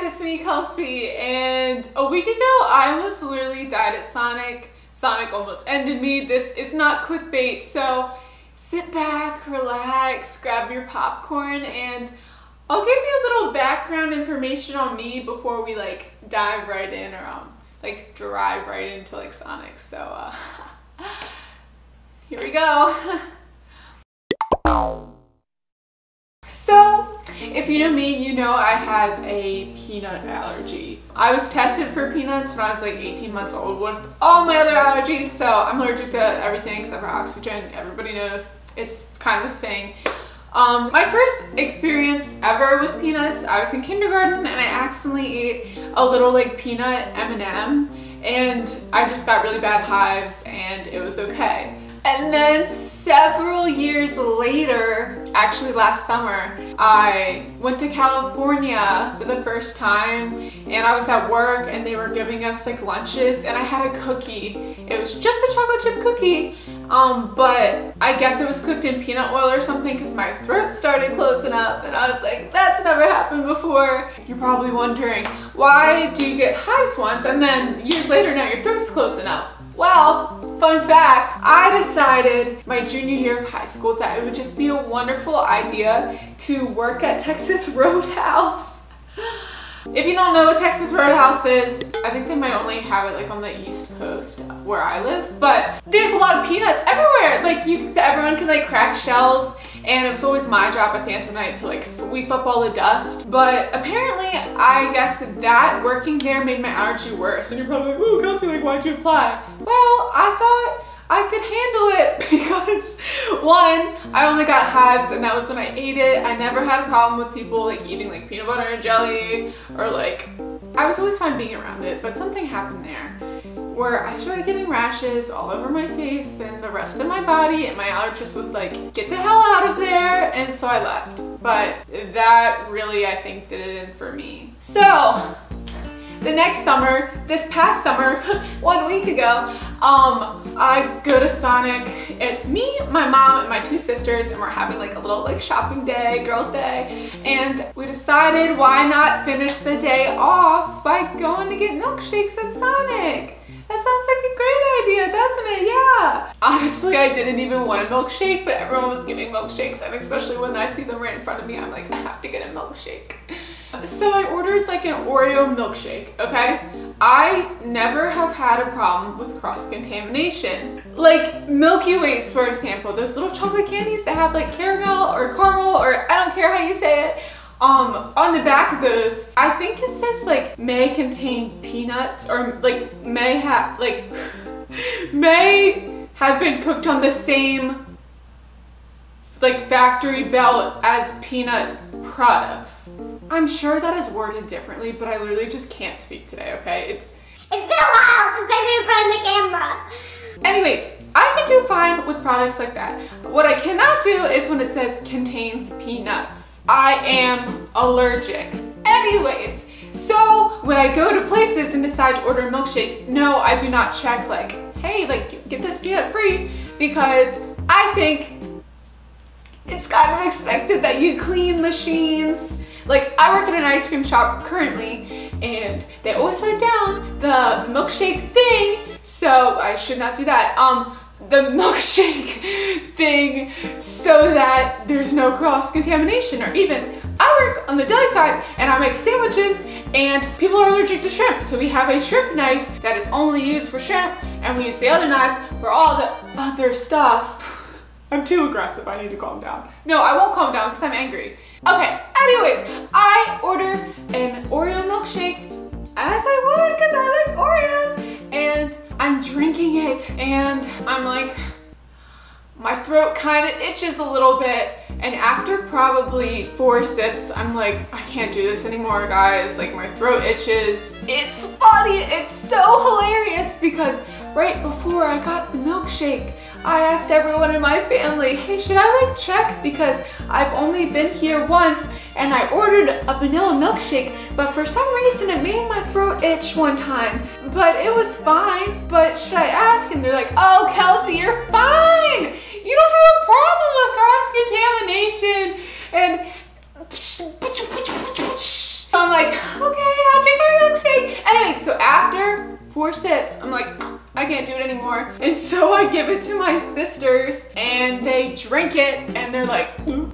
guys, it's me, Kelsey, and a week ago I almost literally died at Sonic. Sonic almost ended me. This is not clickbait, so sit back, relax, grab your popcorn, and I'll give you a little background information on me before we dive right in or drive right into Sonic. So here we go. So, if you know me, you know I have a peanut allergy. I was tested for peanuts when I was 18 months old with all my other allergies, so I'm allergic to everything except for oxygen. Everybody knows it's kind of a thing. My first experience ever with peanuts, I was in kindergarten and I accidentally ate a little peanut M&M and I just got really bad hives and it was okay. And then several years later, actually last summer, I went to California for the first time and I was at work and they were giving us lunches and I had a cookie. It was just a chocolate chip cookie, but I guess it was cooked in peanut oil or something because my throat started closing up and I was like, that's never happened before. You're probably wondering, why do you get hives once and then years later now your throat's closing up? Well, fun fact, I decided my junior year of high school that it would just be a wonderful idea to work at Texas Roadhouse. If you don't know what Texas Roadhouse is, I think they might only have it on the East Coast where I live, but there's a lot of peanuts everywhere. Everyone can crack shells, and it was always my job at the end of the night to sweep up all the dust. But apparently, I guess that working there made my allergy worse. And you're probably like, ooh, Kelsey, why'd you apply? Well, I thought I could handle it because one, I only got hives and that was when I ate it. I never had a problem with people eating peanut butter and jelly or I was always fine being around it, but something happened there where I started getting rashes all over my face and the rest of my body, and my allergist was like, get the hell out of there, and so I left. But that really, I think, did it in for me. So the next summer, this past summer, 1 week ago, I go to Sonic. It's me, my mom, and my two sisters, and we're having a little shopping day, girls' day, and we decided why not finish the day off by going to get milkshakes at Sonic. That sounds like a great idea, doesn't it? Yeah. Honestly, I didn't even want a milkshake, but everyone was getting milkshakes, and especially when I see them right in front of me, I'm like, I have to get a milkshake. So I ordered an Oreo milkshake, okay? I never have had a problem with cross-contamination. Milky Ways, for example, those little chocolate candies that have caramel or caramel, or I don't care how you say it. On the back of those, I think it says may contain peanuts, or may have may have been cooked on the same factory belt as peanut products. I'm sure that is worded differently, but I literally just can't speak today, okay? It's been a while since I've been in front of the camera. Anyways, I can do fine with products like that. What I cannot do is when it says contains peanuts. I am allergic. Anyways, so when I go to places and decide to order a milkshake, no, I do not check hey, get this peanut free, because I think it's kind of expected that you clean machines. I work at an ice cream shop currently, and they always write down the milkshake thing, so I should not do that. The milkshake thing so that there's no cross-contamination, or even I work on the deli side and I make sandwiches and people are allergic to shrimp, so we have a shrimp knife that is only used for shrimp, and we use the other knives for all the other stuff. I'm too aggressive, I need to calm down. No, I won't calm down because I'm angry. Okay, anyways, I order an Oreo milkshake as I would because I like Oreos, and I'm drinking it and I'm my throat kind of itches a little bit, and after probably 4 sips, I'm I can't do this anymore, guys. My throat itches. It's funny, it's so hilarious because right before I got the milkshake, I asked everyone in my family, hey, should I check? Because I've only been here once and I ordered a vanilla milkshake, but for some reason it made my throat itch one time. But it was fine, but should I ask? And they're like, oh, Kelsey, you're fine. You don't have a problem with cross-contamination. And I'm like, okay, I'll drink my milkshake. Anyway, so after 4 sips, I'm like, I can't do it anymore. And so I give it to my sisters and they drink it and they're like, and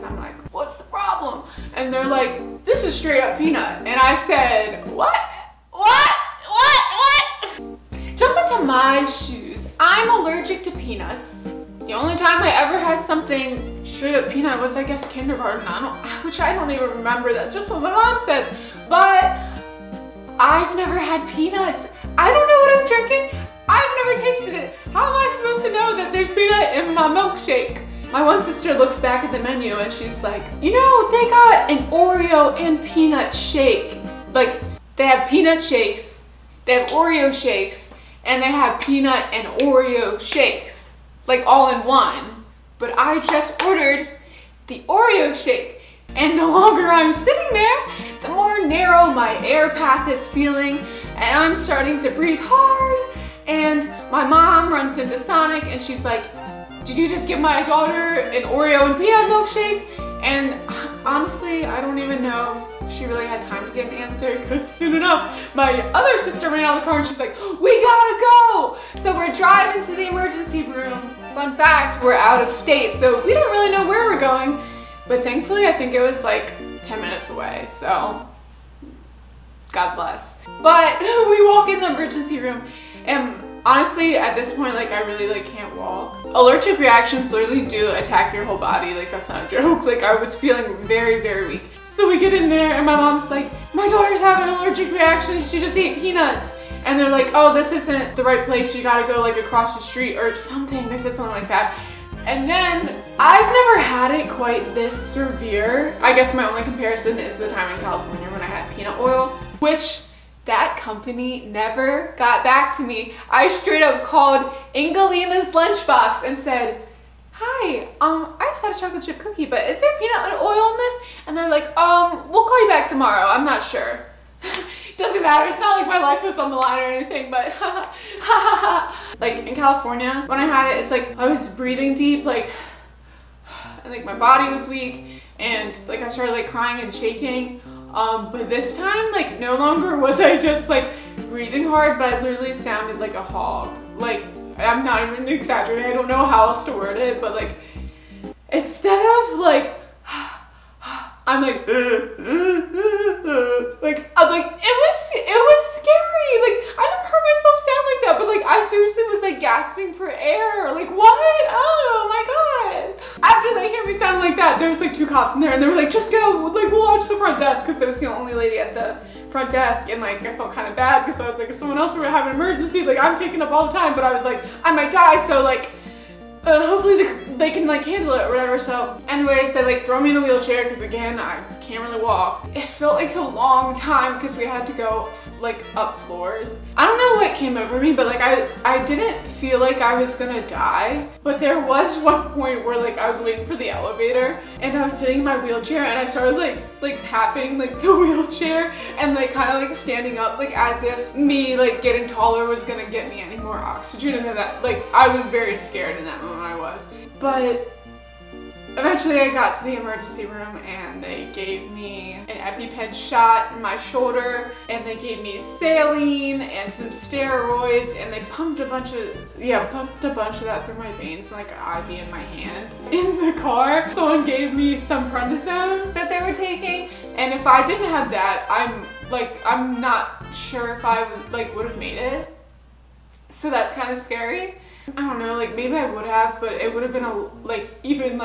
I'm like, what's the problem? And they're like, this is straight up peanut. And I said, what? Jump into my shoes. I'm allergic to peanuts. The only time I ever had something straight up peanut was, I guess, kindergarten, which I don't even remember. That's just what my mom says. But I've never had peanuts. I don't know what I'm drinking. I've never tasted it. How am I supposed to know that there's peanut in my milkshake? My one sister looks back at the menu and she's like, you know, they got an Oreo and peanut shake. Like, they have peanut shakes, they have Oreo shakes, and they have peanut and Oreo shakes, like all in one. But I just ordered the Oreo shake. And the longer I'm sitting there, the more narrow my air path is feeling, and I'm starting to breathe hard. And my mom runs into Sonic and she's like, did you just give my daughter an Oreo and peanut milkshake? And honestly, I don't even know if she really had time to get an answer, because soon enough, my other sister ran out of the car and she's like, we gotta go! So we're driving to the emergency room. Fun fact, we're out of state, so we don't really know where we're going. But thankfully, I think it was like 10 minutes away, so God bless. But we walk in the emergency room, and honestly, at this point, like, I really, like, can't walk. Allergic reactions literally do attack your whole body. Like, that's not a joke. Like, I was feeling very, very weak. So we get in there, and my mom's like, my daughter's having an allergic reaction. She just ate peanuts. And they're like, oh, this isn't the right place. You gotta go, like, across the street or something. They said something like that. And then, I've never had it quite this severe. I guess my only comparison is the time in California when I had peanut oil, which that company never got back to me. I straight up called Angelina's lunchbox and said, hi, I just had a chocolate chip cookie, but is there peanut oil in this? And they're like, we'll call you back tomorrow. I'm not sure. Doesn't matter. It's not like my life was on the line or anything, but like in California, when I had it, it's like I was breathing deep, like, and like my body was weak, and like I started like crying and shaking. But this time, like, no longer was I just like breathing hard, but I literally sounded like a hog. Like, I'm not even exaggerating. I don't know how else to word it, but like, instead of like, I'm like, it was scary. Like, I never heard myself sound like that, but like, I seriously was like gasping for air. Like, what? Oh my God. After they hear me sound like that, there was like 2 cops in there and they were like, just go, like, we'll watch the front desk, because there was the only lady at the front desk, and like, I felt kind of bad because I was like, if someone else were to have an emergency, like, I'm taking up all the time, but I was like, I might die, so like, hopefully they can like handle it or whatever. So anyways, they like throw me in the wheelchair because again, I can't really walk. It felt like a long time because we had to go like up floors. I don't know what came over me, but like I didn't feel like I was gonna die. But there was one point where like I was waiting for the elevator and I was sitting in my wheelchair and I started like tapping like the wheelchair and like kind of like standing up, like as if me like getting taller was gonna get me any more oxygen. And that, like, I was very scared in that moment. I was. But eventually I got to the emergency room and they gave me an EpiPen shot in my shoulder, and they gave me saline and some steroids, and they pumped a bunch of that through my veins, like an IV in my hand. In the car, someone gave me some prednisone that they were taking, and if I didn't have that, I'm not sure if I would have made it. So that's kind of scary. I don't know, like maybe I would have, but it would have been even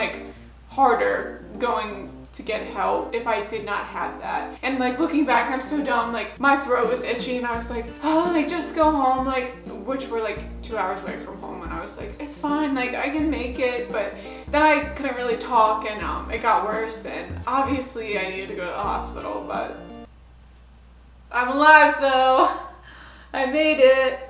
harder going to get help if I did not have that. And like looking back, I'm so dumb. Like my throat was itchy and I was like, oh, like just go home, like, which were like 2 hours away from home, and I was like, it's fine, like I can make it. But then I couldn't really talk, and it got worse, and obviously I needed to go to the hospital, but I'm alive though. I made it.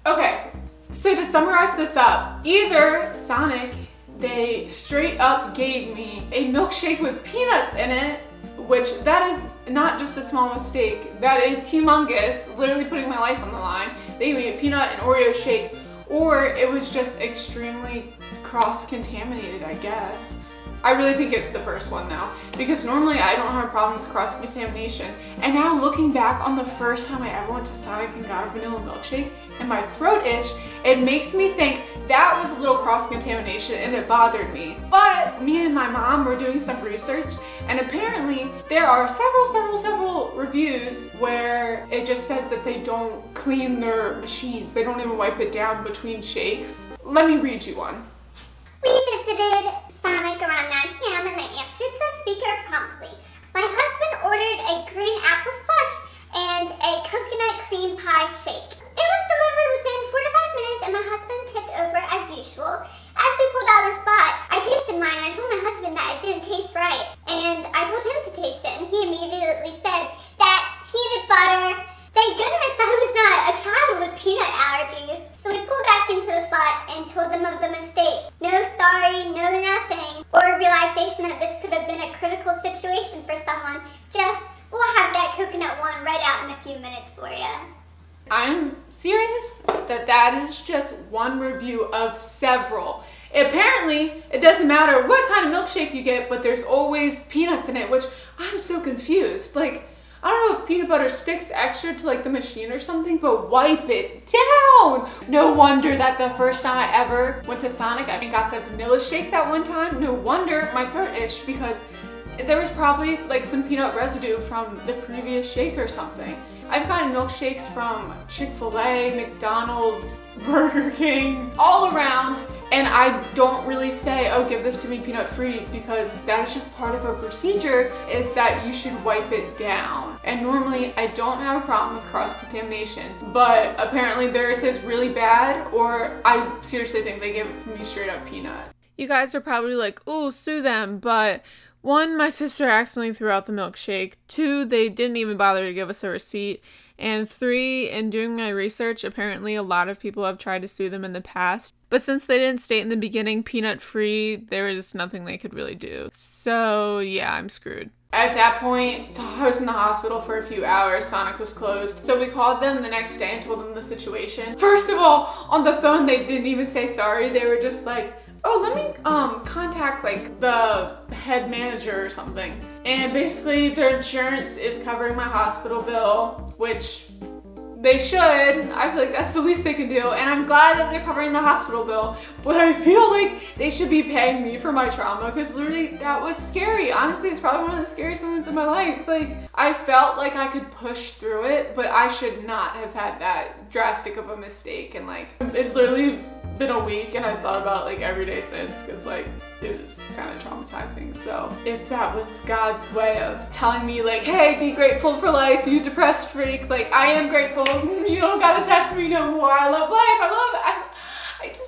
Okay, so to summarize this up, either Sonic, they straight up gave me a milkshake with peanuts in it, which that is not just a small mistake, that is humongous, literally putting my life on the line. They gave me a peanut and Oreo shake, or it was just extremely cross-contaminated, I guess. I really think it's the first one though, because normally I don't have a problem with cross-contamination. And now looking back on the first time I ever went to Sonic and got a vanilla milkshake and my throat itched, it makes me think that was a little cross-contamination and it bothered me. But me and my mom were doing some research, and apparently there are several reviews where it just says that they don't clean their machines. They don't even wipe it down between shakes. Let me read you one. We visited Sonic around 9 p.m. and they answered the speaker promptly. My husband ordered a green apple slush and a coconut cream pie shake. It was delivered within 4 to 5 minutes and my husband tipped over as usual. As we pulled out of the spot, I tasted mine and I told my husband that it didn't taste right. And I told him to taste it and he immediately said, "That's peanut butter." Thank goodness I was not a child with peanut allergies. So we pulled back into the slot and told them of the mistake. No sorry, no nothing, or realization that this could have been a critical situation for someone. Just, we'll have that coconut one right out in a few minutes for you. I'm serious that that is just one review of several. Apparently, it doesn't matter what kind of milkshake you get, but there's always peanuts in it, which I'm so confused. Like, I don't know if peanut butter sticks extra to like the machine or something, but wipe it down. No wonder that the first time I ever went to Sonic, I got the vanilla shake that one time. No wonder my throat itched, because there was probably like some peanut residue from the previous shake or something. I've gotten milkshakes from Chick-fil-A, McDonald's, Burger King, all around, and I don't really say, oh, give this to me peanut free, because that is just part of a procedure, is that you should wipe it down. And normally I don't have a problem with cross-contamination, but apparently theirs is really bad, or I seriously think they give it me straight up peanut. You guys are probably like, ooh, sue them, but 1, my sister accidentally threw out the milkshake. 2, they didn't even bother to give us a receipt. And 3, in doing my research, apparently a lot of people have tried to sue them in the past. But since they didn't state in the beginning peanut free, there was nothing they could really do. So yeah, I'm screwed. At that point, I was in the hospital for a few hours. Sonic was closed. So we called them the next day and told them the situation. First of all, on the phone, they didn't even say sorry. They were just like, oh, let me contact like the head manager or something. And basically their insurance is covering my hospital bill, which they should. I feel like that's the least they can do. And I'm glad that they're covering the hospital bill, but I feel like they should be paying me for my trauma, because literally that was scary. Honestly, it's probably one of the scariest moments in my life. Like, I felt like I could push through it, but I should not have had that drastic of a mistake. And like, it's literally been a week and I thought about it like every day since, because like it was kind of traumatizing. So if that was God's way of telling me like, hey, be grateful for life, you depressed freak, like I am grateful. You don't gotta test me no more. I love life. I love it.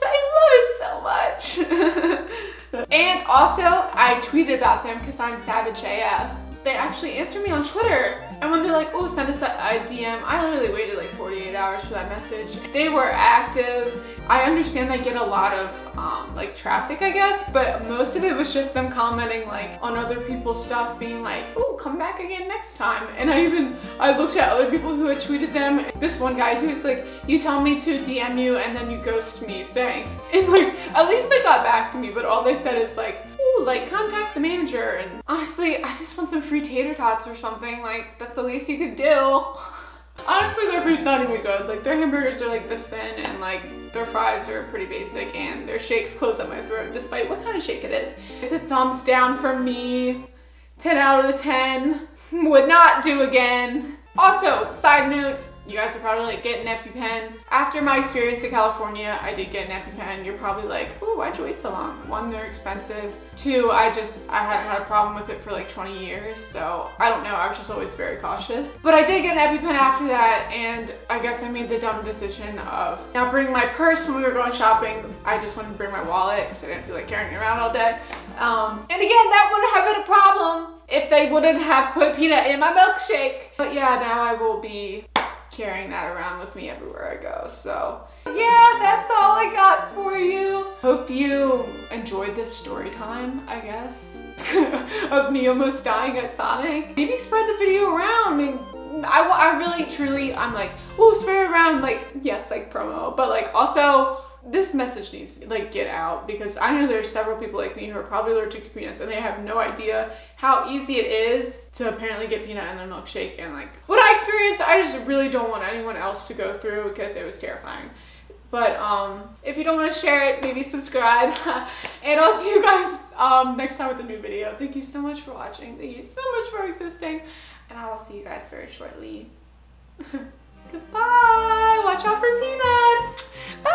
I love it so much. And also I tweeted about them because I'm savage AF. They actually answered me on Twitter, and when they're like, oh, send us a DM, I literally waited like 48 hours for that message. They were active. I understand they get a lot of like traffic, I guess, but most of it was just them commenting like on other people's stuff, being like, oh, come back again next time. And I looked at other people who had tweeted them. This one guy who was like, you tell me to DM you and then you ghost me, thanks. And like, at least they got back to me, but all they said is like, ooh, like contact the manager. And honestly, I just want some free tater tots or something. Like, that's the least you could do. Honestly, their food's not even good. Like, their hamburgers are like this thin, and like their fries are pretty basic, and their shakes close up my throat despite what kind of shake it is. It's a thumbs down from me. 10 out of 10. Would not do again. Also, side note, you guys are probably like, get an EpiPen. After my experience in California, I did get an EpiPen. You're probably like, oh, why'd you wait so long? 1, they're expensive. 2, I hadn't had a problem with it for like 20 years. So I don't know, I was just always very cautious. But I did get an EpiPen after that, and I guess I made the dumb decision of not bringing my purse when we were going shopping. I just wanted to bring my wallet because I didn't feel like carrying it around all day. And again, that wouldn't have been a problem if they wouldn't have put peanut in my milkshake. But yeah, now I will be carrying that around with me everywhere I go. So yeah, that's all I got for you. Hope you enjoyed this story time, I guess, of me almost dying at Sonic. Maybe spread the video around. I mean, I really, truly, I'm like, ooh, spread it around, like, yes, like promo, but like also this message needs to like get out, because I know there's several people like me who are probably allergic to peanuts and they have no idea how easy it is to apparently get peanut in their milkshake. And like what I experienced, I just really don't want anyone else to go through because it was terrifying. But if you don't want to share it, maybe subscribe. And I'll see you guys next time with a new video. Thank you so much for watching. Thank you so much for existing. And I will see you guys very shortly. Goodbye. Watch out for peanuts. Bye.